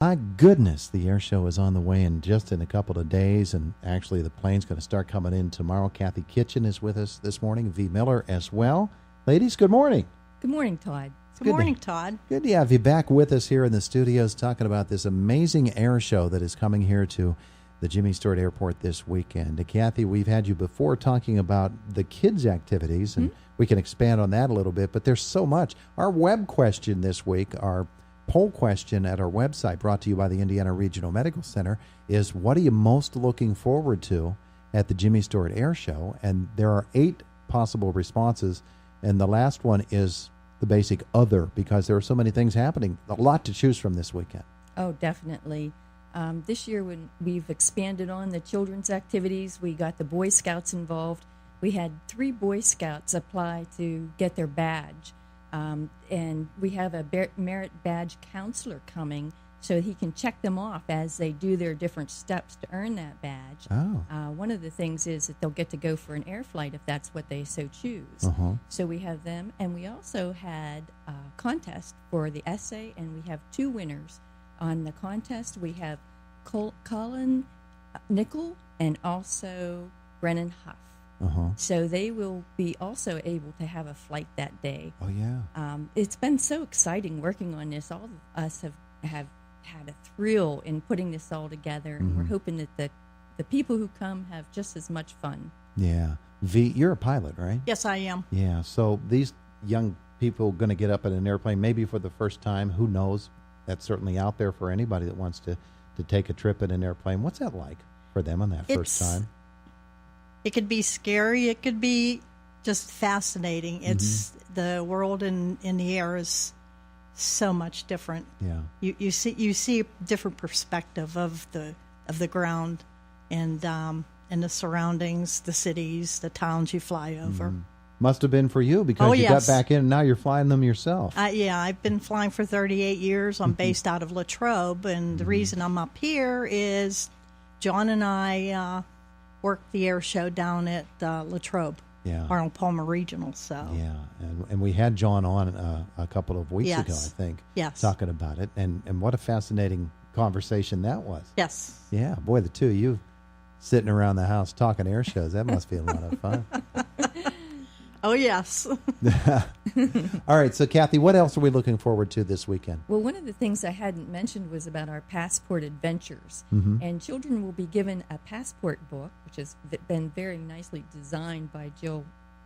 My goodness, the air show is on the way in a couple of days, and actually the plane's going to start coming in tomorrow. Cathy Kitchen is with us this morning, Vee Miller as well. Ladies, good morning. Good morning, Todd. Good morning, Todd. Good to have you back with us here in the studios talking about this amazing air show that is coming here to the Jimmy Stewart Airport this weekend. Cathy, we've had you before talking about the kids' activities, and we can expand on that a little bit, but there's so much. Our web question this week, our poll question at our website, brought to you by the Indiana Regional Medical Center, is what are you most looking forward to at the Jimmy Stewart Air Show? And there are 8 possible responses, and the last one is the basic other, because there are so many things happening. A lot to choose from this weekend. Oh, definitely. This year, when we've expanded on the children's activities, we got the Boy Scouts involved. We had 3 Boy Scouts apply to get their badge. And we have a merit badge counselor coming so he can check them off as they do their different steps to earn that badge. One of the things is that they'll get to go for an air flight if that's what they so choose. So we have them, and we also had a contest for the essay, and we have 2 winners on the contest. We have Colin Nickel and also Brennan Huff. So they will be also able to have a flight that day. Oh, yeah. It's been so exciting working on this. All of us have had a thrill in putting this all together, and we're hoping that the people who come have just as much fun. Yeah. Vee, you're a pilot, right? Yes, I am. Yeah, so these young people going to get up in an airplane maybe for the first time. Who knows? That's certainly out there for anybody that wants to take a trip in an airplane. What's that like for them on that first time? It could be scary. It could be just fascinating. It's the world in the air is so much different. Yeah, you see a different perspective of the ground and the surroundings, the cities, the towns you fly over. Must have been for you because you got back in and now you're flying them yourself. Yeah, I've been flying for 38 years. I'm based out of Latrobe, and the reason I'm up here is John and I worked the air show down at Latrobe, Arnold Palmer Regional. So and we had John on a couple of weeks ago, I think, talking about it, and what a fascinating conversation that was. Yes. Yeah, boy, the two of you sitting around the house talking air shows, that must be a lot of fun. Oh, yes. All right, so Cathy, what else are we looking forward to this weekend? Well, one of the things I hadn't mentioned was about our passport adventures. And children will be given a passport book, which has been very nicely designed by Jill.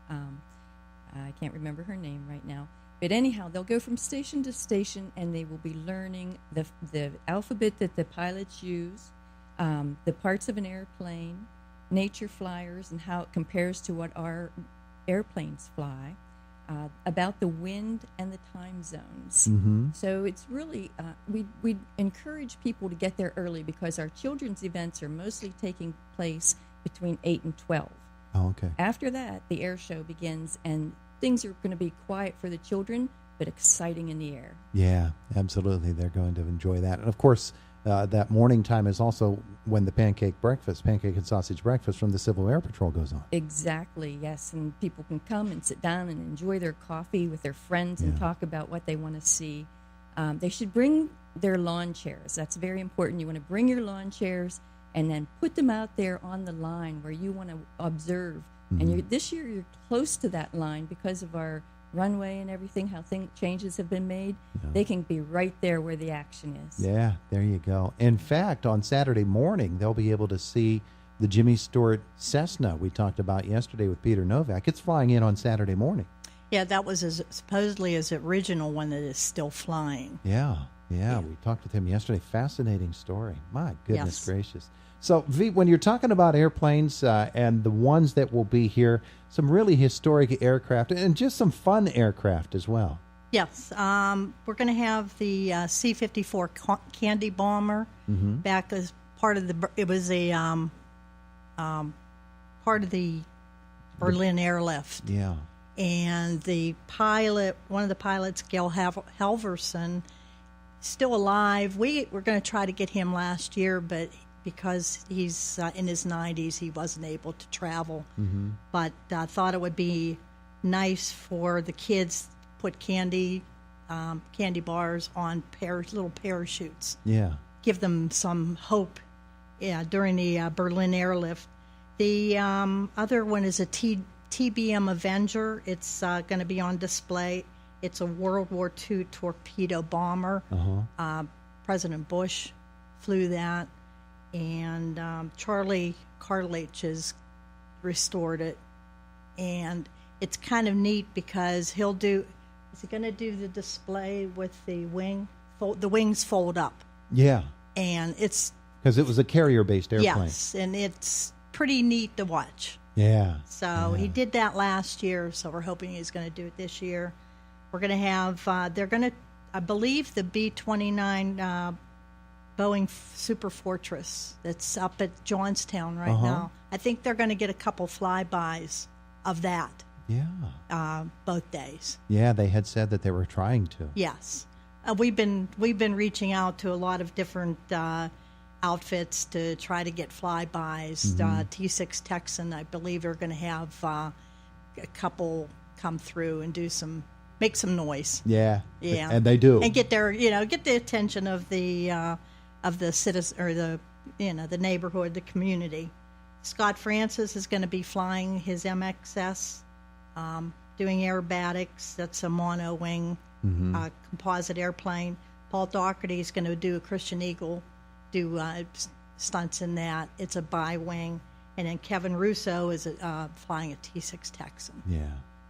I can't remember her name right now. But anyhow, they'll go from station to station, and they will be learning the alphabet that the pilots use, the parts of an airplane, nature flyers, and how it compares to what our airplanes fly, about the wind and the time zones. So it's really, we encourage people to get there early because our children's events are mostly taking place between 8 and 12. Oh, okay. After that, the air show begins, and things are going to be quiet for the children, but exciting in the air. Yeah, absolutely. They're going to enjoy that. And, of course, that morning time is also when the pancake and sausage breakfast from the Civil Air Patrol goes on. Exactly, yes. And people can come and sit down and enjoy their coffee with their friends and talk about what they want to see. They should bring their lawn chairs. That's very important. You want to bring your lawn chairs and then put them out there on the line where you want to observe. And this year you're close to that line because of our runway and everything, how changes have been made. They can be right there where the action is. Yeah, there you go. In fact, on Saturday morning, they'll be able to see the Jimmy Stewart Cessna we talked about yesterday with Peter Novak. It's flying in on Saturday morning. Yeah, that was supposedly his original one that is still flying. Yeah. We talked with him yesterday. Fascinating story. My goodness gracious. So, Vee, when you're talking about airplanes and the ones that will be here, some really historic aircraft and just some fun aircraft as well. Yes. We're going to have the C-54 Candy Bomber back as part of it was a part of the Berlin airlift. Yeah. And the pilot, one of the pilots, Gail Halverson, still alive. We're going to try to get him last year, but because he's in his 90s, he wasn't able to travel. But I thought it would be nice for the kids to put candy bars on little parachutes. Yeah. give them some hope during the Berlin airlift. The other one is a TBM Avenger. It's going to be on display. It's a World War II torpedo bomber. President Bush flew that, and Charlie Cartledge has restored it. And it's kind of neat because is he going to do the display with the the wings fold up? Yeah. And it's... Because it was a carrier-based airplane. Yes, and it's pretty neat to watch. Yeah. So he did that last year, so we're hoping he's going to do it this year. We're going to have, I believe the B-29 Boeing Super Fortress that's up at Johnstown right now. I think they're going to get a couple flybys of that. Yeah. Both days. Yeah, they had said that they were trying to. Yes. We've been reaching out to a lot of different outfits to try to get flybys. T6 Texan, I believe, are going to have a couple come through and make some noise. Yeah. Yeah. And they do. And get the attention of the citizen or the neighborhood, the community. Scott Francis is going to be flying his MXS, doing aerobatics. That's a mono-wing composite airplane. Paul Doherty is going to do a Christian Eagle, do stunts in that. It's a bi-wing. And then Kevin Russo is flying a T6 Texan. Yeah.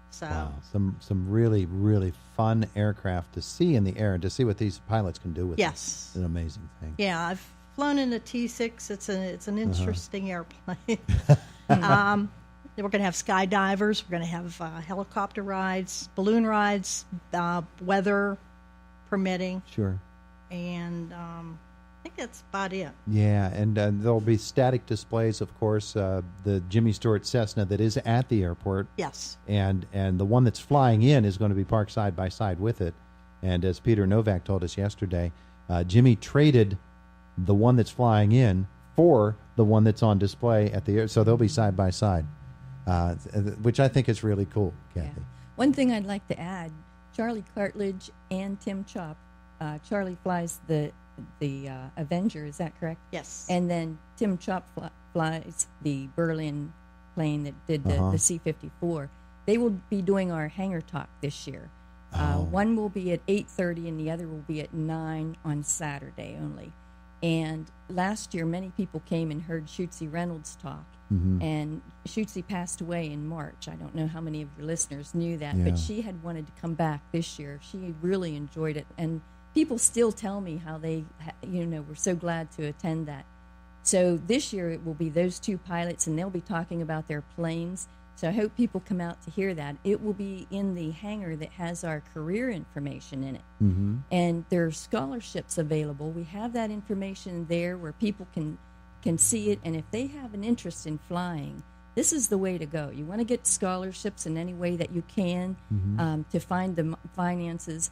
So wow. Some really, really fun aircraft to see in the air and to see what these pilots can do with it. It's an amazing thing. Yeah, I've flown in a T6. It's an interesting airplane. We're going to have skydivers. We're going to have helicopter rides, balloon rides, weather permitting. Sure. And I think that's about it. Yeah, and there'll be static displays, of course. The Jimmy Stewart Cessna that is at the airport. Yes. And the one that's flying in is going to be parked side by side with it. And as Peter Novak told us yesterday, Jimmy traded the one that's flying in for the one that's on display at the air. So they'll be side by side, which I think is really cool, Cathy. Yeah. One thing I'd like to add, Charlie Cartledge and Tim Chop. Charlie flies the Avenger, is that correct? Yes. And then Tim Chop flies the Berlin plane that did the C-54. They will be doing our hangar talk this year. One will be at 8:30 and the other will be at 9 on Saturday only. And last year, many people came and heard Shootsy Reynolds talk. And Shootsy passed away in March. I don't know how many of your listeners knew that, but she had wanted to come back this year. She really enjoyed it. And people still tell me how they, were so glad to attend that. So this year it will be those two pilots, and they'll be talking about their planes. So I hope people come out to hear that. It will be in the hangar that has our career information in it. And there are scholarships available. We have that information there where people can see it. And if they have an interest in flying, this is the way to go. You want to get scholarships in any way that you can to find the finances.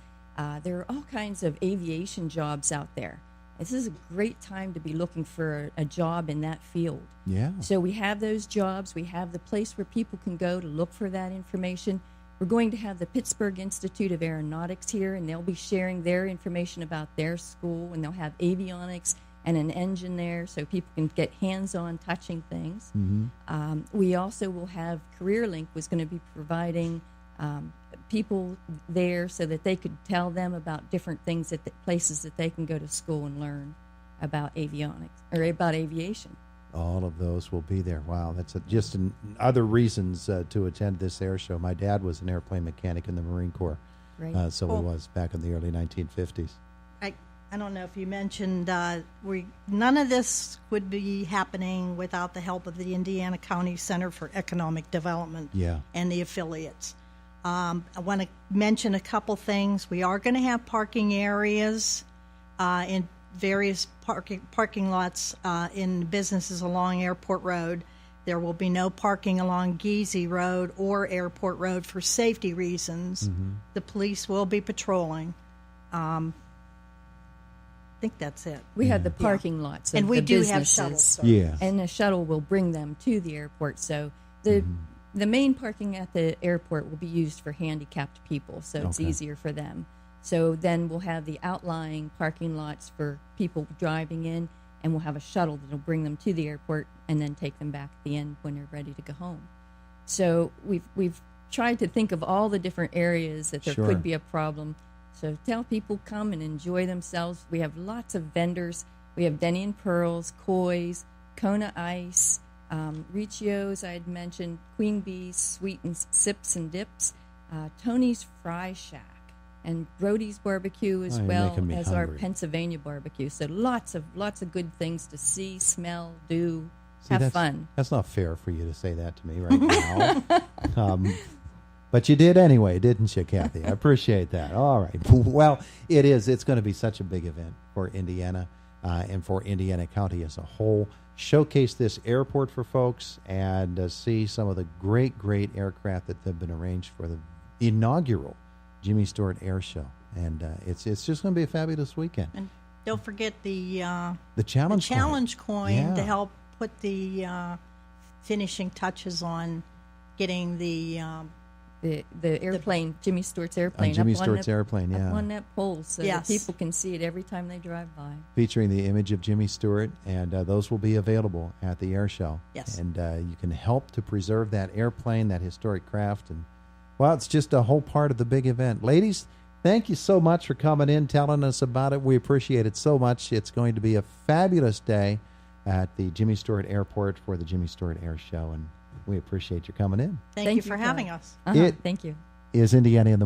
There are all kinds of aviation jobs out there. This is a great time to be looking for a job in that field. Yeah. So we have those jobs. We have the place where people can go to look for that information. We're going to have the Pittsburgh Institute of Aeronautics here, and they'll be sharing their information about their school, and they'll have avionics and an engine there so people can get hands-on touching things. We also will have CareerLink was going to be providing people there so that they could tell them about different things at the places that they can go to school and learn about avionics or about aviation. All of those will be there. Wow, that's just other reasons to attend this air show. My dad was an airplane mechanic in the Marine Corps, Right. so he was back in the early 1950s. I don't know if you mentioned, none of this would be happening without the help of the Indiana County Center for Economic Development and the affiliates. I want to mention a couple things. We are going to have parking areas in various parking lots in businesses along Airport Road. There will be no parking along Geesey Road or Airport Road for safety reasons. The police will be patrolling. I think that's it. We have the parking lots of and we the do businesses. have shuttles. And a shuttle will bring them to the airport. So the main parking at the airport will be used for handicapped people, so it's easier for them. So then we'll have the outlying parking lots for people driving in, and we'll have a shuttle that'll bring them to the airport and then take them back at the end when they're ready to go home. So we've tried to think of all the different areas that there Sure. could be a problem. So tell people come and enjoy themselves. We have lots of vendors. We have Denny and Pearls, Koi's, Kona Ice, Riccios, I had mentioned, Queen Bee's, Sweet and Sips and Dips, Tony's Fry Shack, and Brody's Barbecue, as you're well making me as our hungry. Pennsylvania barbecue. So lots of good things to see, smell, do, See, have that's, fun. That's not fair for you to say that to me right now. But you did anyway, didn't you, Cathy? I appreciate that. All right. Well, it is. It's going to be such a big event for Indiana and for Indiana County as a whole. Showcase this airport for folks and see some of the great aircraft that have been arranged for the inaugural Jimmy Stewart Air Show. And it's just going to be a fabulous weekend. And don't forget the challenge coin Yeah. to help put the finishing touches on getting the airplane, Jimmy Stewart's airplane. Jimmy up on Stewart's that- airplane, yeah. Up on that pole so Yes. that people can see it every time they drive by. Featuring the image of Jimmy Stewart, and those will be available at the air show. Yes. And you can help to preserve that airplane, that historic craft, and well, it's just a whole part of the big event. Ladies, thank you so much for coming in, telling us about it. We appreciate it so much. It's going to be a fabulous day at the Jimmy Stewart Airport for the Jimmy Stewart Air Show, and we appreciate you coming in. Thank you for having us. Thank you. Is Indiana in the Morning.